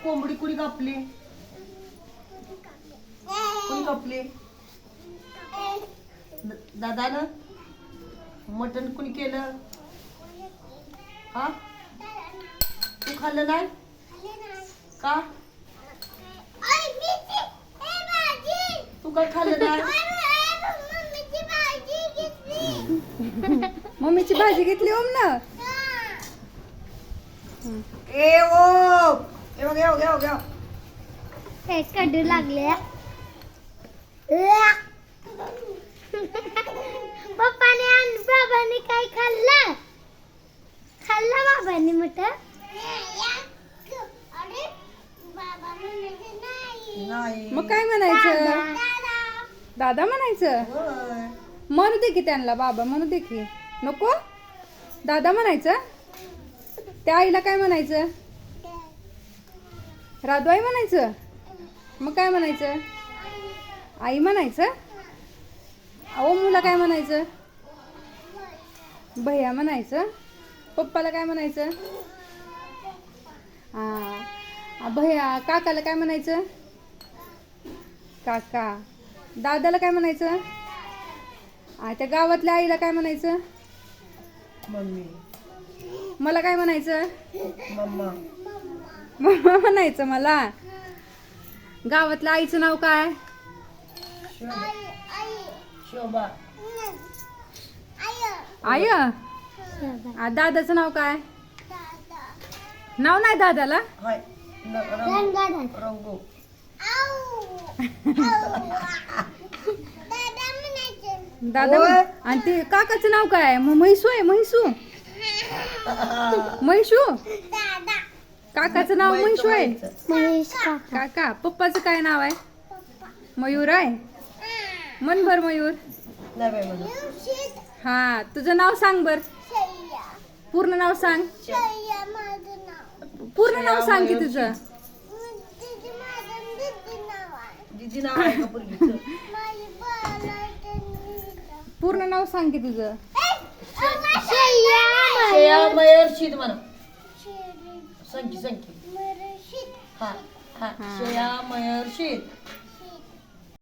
कोंबडी कुणी कापली? कोणी कापली? दादानं. मटण कुणी केलं? हा, तू खाल्लं नाही का? तू काय खाल्लं नाही? मम्मीची भाजी घेतली ओम ना. ए ओ घ्या कडू लागले. पप्पाने आणि बाबांनी काय खाल्लं? खाल्लं बाबांनी मटण? नाही. मग काय म्हणायचं? दादा म्हणायचं. होय. म्हणू दे की त्यांना, बाबा म्हणू दे की. नको दादा म्हणायचं. त्या आईला काय म्हणायचं? राधू आई म्हणायचं. मग काय म्हणायचं? आई म्हणायचं. अहो मुला काय म्हणायचं? भैया म्हणायचं. पप्पाला काय म्हणायचं? हा, भैया. काकाला काय म्हणायचं? काका. दादाला काय म्हणायचं? त्या गावातल्या आईला काय म्हणायचं? मम्मी. मला काय म्हणायचं? मम्मा. मम्मा म्हणायचं मला. गावातल्या आईचं नाव काय? शोभा. आय. दादाचं नाव काय? नाव नाही दादाला. हाय. रंगो. दादा होय. आणि ते काकाचं नाव काय? म्हैसू आहे. म्हैसू. म्हैसू. काकाचं नाव म्हैसू आहे. महेश काका. काका. पप्पाचं काय नाव आहे? मयूर आहे. मन बर मयूर. नाही बाई म्हणत. हा, तुझं नाव सांग बर. पूर्ण नाव सांग. पूर्ण नाव सांग की तुझं. दीदी नाव आहे का पोरगीचं? पूर्ण नाव सांग की तुझं. श्रेया मयर्षित म्हणा. संकी. हा. श्रेया मयर्षित.